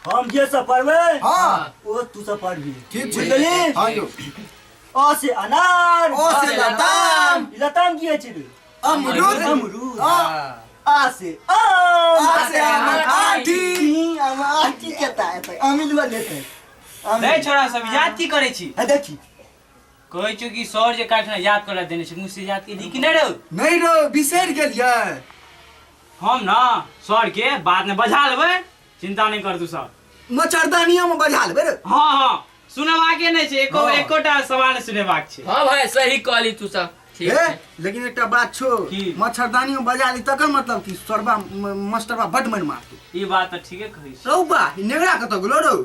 हम जे सब पढ़बै हां ओ तू सब पढ़बी ठीक छै बुझली हां यौ अ से अनार ओ से लताम लताम की अछि रे अमरूद अमरूद हां आ से आम आ से आठी आम आठी केता है अमिलवा लेते नहीं छोरा सब याद की करे छी है देखी कहै छी कि सर जे काटना याद करा देने छै मुझसे याद के कि नहीं रहो नहीं रो बिसरि गेलियै हम ना सर के बाद में बजा लेबै चिंता नहीं कर तू सब मच्छरदानियों में बजा लेबै रे हां हां सुनवा के नहीं छै एकोटा सवाल सुनेबाक छै हां भाई सही कहली तू सब ठीक हे है लेकिन एकटा बात छौ की? मच्छरदानी में बजा ली तकर मतलब कि सरबा मास्टरबा बड मन मारतौ ई बात त ठीके कहै छी रौबा नेगरा कत गेलो रौ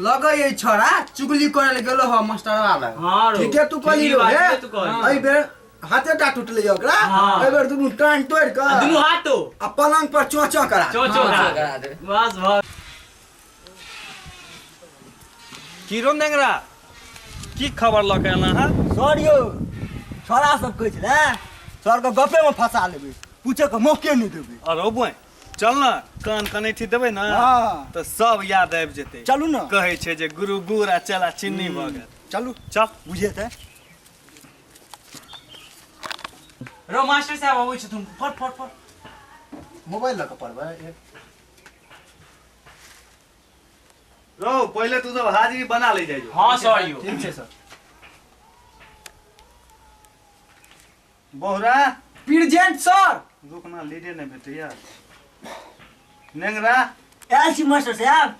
लगै ए छोरा चुगली करे ले गेलो ह मास्टरबा लग हां रो ठीके तू कहली रो हे तू कहली एहि बेर हाथेटा टूटले ओकरा हाँ। एहि बेर दुनू टांग तोड़ के दुनू हाथ तो आ पलंग पर चोंचो करा चो करा दे बस बस की रो नेंगरा की खबर लऽ के एना है सर यौ छोरा सब कहै छै सर के गपे में फंसा लेबै पूछे के मौके नहीं देबै अरे बुआ चल ना कान कनैठी देबै ना हां तो सब याद आबि जेतै चलू ना कहै छै जे गुरु गुड़ आ चला चिन्नी भऽ गेल चलू चल बुझेतै रो मास्टर साहब आबै छै तुम फट फट फट मोबाइल लऽ के पढ़बै रो पहले तू सब हाजिरी बना ले जाइयो हां सर यो ठीक छै सर बोहरा प्रेजेंट सर रुक ना लीडे नहीं भेटै यार नेंगरा आयल छी मास्टर साहब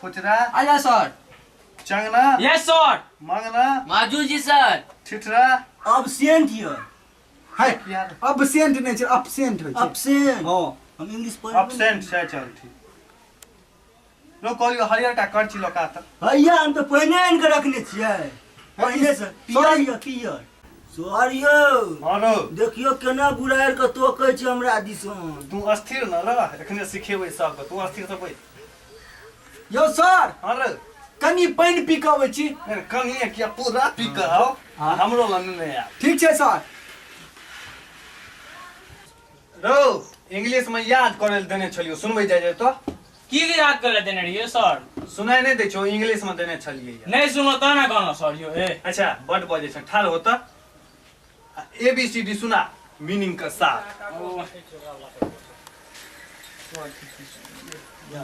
फुचरा आजा सर चंगना यस सर मंगना माजू जी सर ठिठरा एब्सेंट हियर है यार अब्सेंट नहीं छै अब्सेंट होइ छै एब्सेंट हां हम इंग्लिश पढ़बै एब्सेंट से चल ठीक रो कहलियो हरियर टा करची लका त भैया हम तो पहिने आनि के रखने छियै पहिने से पियर यऽ पियर सर यौ हां रो देखियो केना बुढ़ार के तोकै छै हमरा दिसन तू अस्थिर न रह एखने सिखेबै सबके तू अस्थिर से बैठ यो सर हां रो कनी पानी पी के अबै छी अरे कनिए किया पूरा पी के आओ हमरो लन नहीं आ ठीक छै सर रो इंग्लिश में याद करे ले देने छलियो सुनबै जाय तो की याद कर देने रहिए सर सुनाई नहीं दै छौ इंग्लिश में देने छलिए यार नहीं सुनो तो ना गाना सर यो ए अच्छा बड बजे छ ठाड़ होता ए बी सी डी सुना मीनिंग का साथ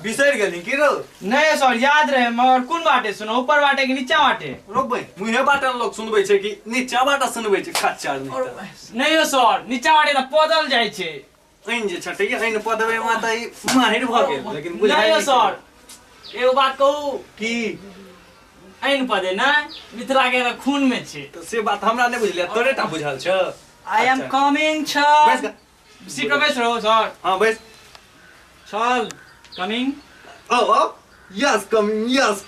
बिसर गेली की रो नहीं सर याद रहे मगर कौन बाटे सुनो ऊपर बाटे कि नीचा बाटे रोबै मुहे बाटा लोग सुनबै छै कि नीचा बाटा सुनबै छै खच्चर नहीं नहीं हो सर नीचा बाटे त पदल जाय छै ऐन जे छटै ऐन पदवे में त ई माहिर भ गेल लेकिन बुझाइ नहीं हो सर एगो बात कहू की ऐन पदे ना मिथिला के त खून में छै तो से बात हमरा नहीं बुझलिया तोरे टा बुझल छ आई एम कमिंग बैस सर का सीट पे बैठ रहो सर हां बैस चल कमिंग ओ यस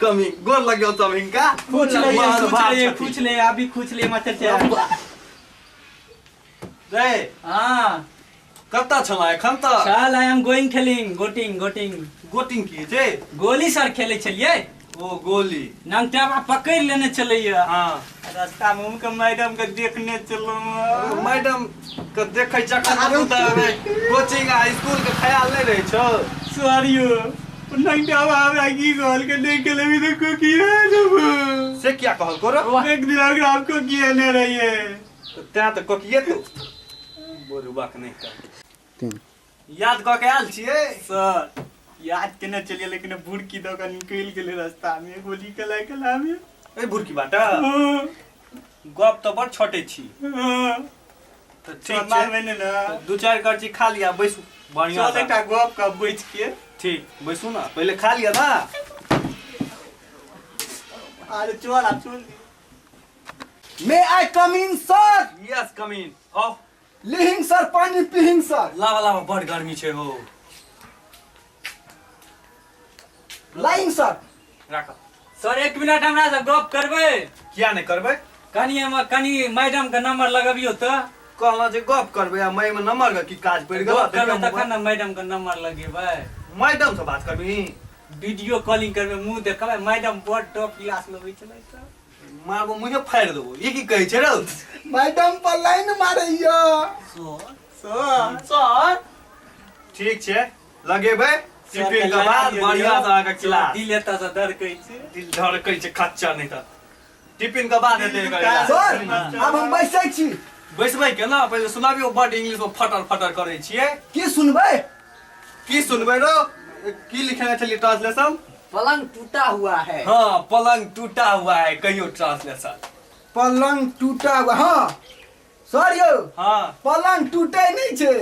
कमिंग गोर लगियो कमिंग का पूछ ले अभी पूछ ले मत चल रे हां कत्ता छला एखन त चल आई एम गोइंग खेलिंग गोटिंग गोटिंग की छै गोली सर खेले छलिए ओ गोली नंगटा पकड़ लेने चलैया हां रास्ता में उनके मैडम के देखने चलो मैडम के देखै जखन तू त कोचिंग आ स्कूल के ख्याल नहीं रहे छौ सॉरी नंगटा हमरा की गोल के देख के लगी देखो की है जब से क्या कहल करो एक दिन अगर आपको किए न रहिए त्या त कोकिए तू बोरुबा के नहीं कर याद क के आल छिए सर याद केने चलिए लेकिन बुड़की दो का निकल गेले रास्ता में गोली कला में ए बुरकी बाटा गप तो बड़ छोटे छी तो ठीक मार छै मैंने ना दू चार करची खा लिया बैसू बढ़िया चल एकटा गप का बैठ के ठीक बैसू ना पहले खा लिया ना अरे चल आप चल मे आई कम इन सर यस कम इन आओ लिहिंग सर पानी पीहिंग सर लावा बड़ गर्मी छै हो लाइंग सर राख सर एक मिनट हमरा से गप करबे किया नहीं करबै कनी मैडम का नंबर लगाबियो तो कहला जे गप करबै आ मई में नंबर का की काज पड़ गेल गप करबे तखन ना मैडम का नंबर लगेबै मैडम से बात करबी वीडियो कॉलिंग करबे मुंह देखबै मैडम बड़ टॉप क्लास लगै छलै त मारबो मुझे फाड़ देबो ये की कहै छै रे मैडम पर लाइन मारैयो सर ठीक छै लगेबै टिफिन के बाद बढ़िया से अहाँके क्लास दिल एता से डर कहै छै दिल धड़कै छै खच्चर नहीं तऽ टिफिन के बाद हेतै एकर सर इलाज। अब हम बैसै छी बैसबै केना पहिले सुनाबियो बड इंग्लिश में फटर फटर करै छियै की सुनबै की सुनबै रो की लिखने छलिए ट्रांसलेशन पलंग टूटा हुआ है हाँ पलंग टूटा हुआ है कहियो ट्रांसलेशन पलंग टूटा हुआ हाँ सर यौ हाँ पलंग टूटे नहीं छै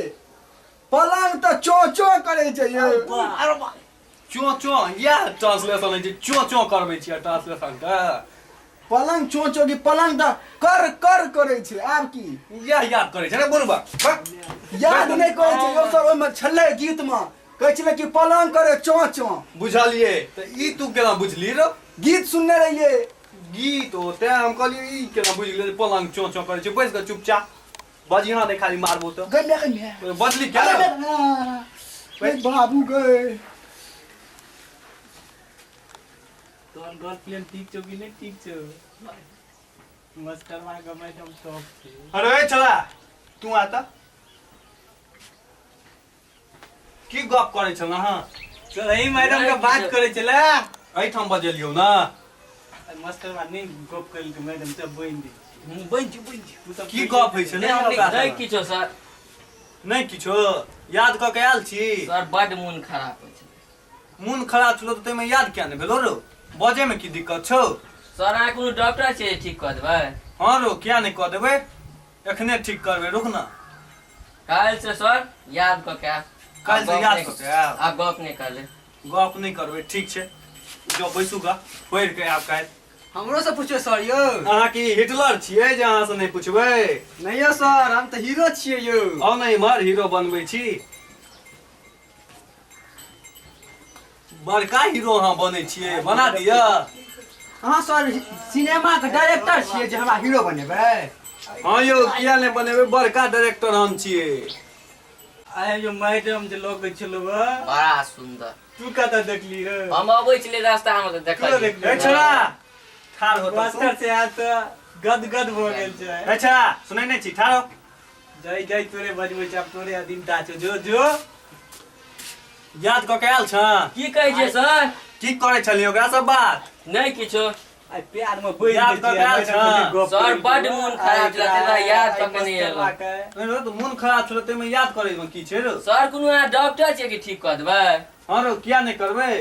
पलंग तो चो चो करे छै यौ चो चो यह ट्रांसलेशन है चो चो करबै छियै ट्रांसलेशन के पलंग चो चो की पलंग तो कर कर करे छै आब की यह याद करै छै रे बोलबा याद नहीं करे छै यौ सर ओइमे छलै गीत में कहै छलै कि पलंग करे चो चो बुझलिए तऽ ई तू केना बुझली रो गीत सुनने रहिए गीत होते हम कहलिए ई केना बुझ गेलै पलंग चो चो करै छै बैस के चुपचाप बजिया नहीं खाली मारबो तो गन्ने गन्ने बजली क्या बाबू गए तोहर गर्लफ्रेंड ठीक छौ कि नहीं ठीक छौ मास्टरवा के मैडम टॉप छै अरे चला तू आता की गप करै छल हां सर यही मैडम के बात करे छले एठाम बजेलियो ना मास्टरवा नहीं गप कइल के मैडम सब बइन दी की गप होइ छै नहीं किछो सर नहीं किछो याद क के आयल छी सर बड मोन खराब होइ छै मोन खराब छलो त तैमे याद किया नहीं भेलो रो बजे में की दिक्कत छौ सर अहाँ कोनो डॉक्टर छै ठीक कऽ देबै हां रो किया नहीं क देबै एखने ठीक करबै रुक ना काल्हि से सर याद कऽ के काल्हि से याद क के आब आप गप नहीं करले गप नहीं करबै ठीक छै जो बैसुगा पढ़ के आब काल्हि हमरो से पूछो सर यौ अहाँ की हिटलर छियै जे अहाँ से नहीं पूछबै नहीं यौ सर हम तो हीरो छियै यौ आउ नहीं इमहर हीरो बनबै छी बड़का हीरो अहाँ बनै छियै बना दिअ हाँ सर सिनेमा के डायरेक्टर छियै जे हमरा हीरो बनेबै हाँ यौ किया नहीं बनेबै बड़का डायरेक्टर हम छियै आए जो मैडम जे लोग छलो बड़ा सुंदर तू कतऽ देखली रे हम अबै छलियै रास्ता में तऽ तू देखलियै देखली ए छोरा ठाड़ हो मास्टर से आज तो गदगद भ गेल छै अच्छा सुनै नहीं छी ठाड़ हो जय जय तोरे बजबै छै अब तोरे अधीनता छौ जो जो याद क के आयल छ की कहै छै सर की करै छलियै ओकरा सब बात नहीं किछो आई प्यार में बैठ याद कऽ के आयल छ? सर बड मोन खराब छलै तेरा याद कऽ के नहीं एलो रो तो मन खराब छलो तैमे याद करै में की छै रो सर कोनो अहाँ डॉक्टर छै कि ठीक कऽ देबै हाँ रो किया नहीं करबै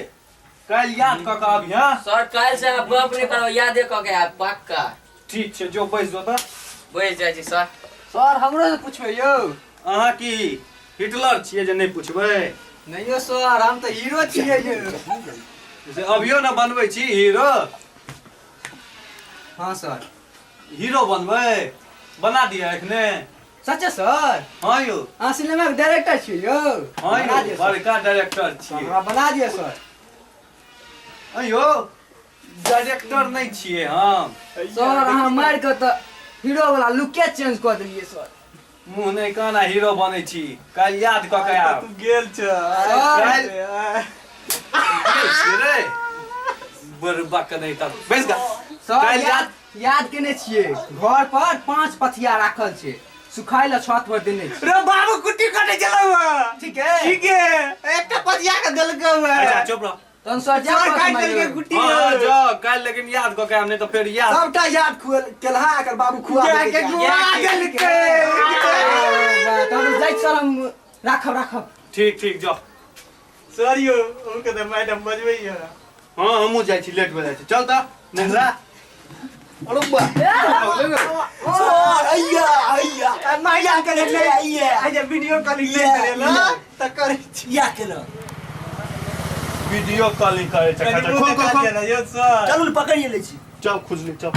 काल्हि याद क के आबिहा सर काल्हि से आप गप नहीं करब यादे कऽ के आब पक्का ठीक छै जो बैस जो त बैस जाइ छी सर सर हमरो से पूछबै यौ अहाँ की हिटलर छियै जे नहीं पूछबै नहीं यौ सर हम तो हीरो छियै यौ से अभियो न बनबै छी हीरो हाँ सर हीरो बनबै बना दिया एखने सच्चे सर हाँ यौ अहाँ सिनेमा के डायरेक्टर छियै यौ हाँ बना यौ दिअ सर। बड़का डायरेक्टर छियै हमरा बना दिअ सर अयो डायरेक्टर नहीं छियै हम सर अहाँ मारि कऽ तऽ हीरो वाला लुके चेंज कऽ देलियै सर मुँह नहीं कहना हीरो बनै छी काल्हि याद क के आब तू गेल छ रे बरबा के नहीं तब बैस गा सर काल्हि याद केने छियै घर पर 5 पथिया राखल छै सुखाय ला छत पर देने छै रे बाबू कुट्टी काटे चलो ठीक है ठीक है एकटा पतिया के देलकै हुआ अच्छा चुप रह तहन सर जा सर पर काट समझ देलकै लो। कुट्टी हाँ जो काल्हि लेकिन याद क के आब नहीं तो फिर याद सबटा याद केलहा एकर बाबू खुआ जा के गुआ देलकै तहन जाइ सर हम राखब ठीक ठीक जो सर यो उनके तो मैडम बजबै है हाँ हमहूँ जाइ छी लेट भऽ जाइ छी चल त नेहरा अरे बा अय्या अय्या माया के ले अय्या आई जे वीडियो कॉलिंग नहीं करेला त करे छी या केलो वीडियो कॉलिंग करे छै कनी मुंह देखा दिया ना यो सर चलू पकड़िए लै छी चल खुजली चल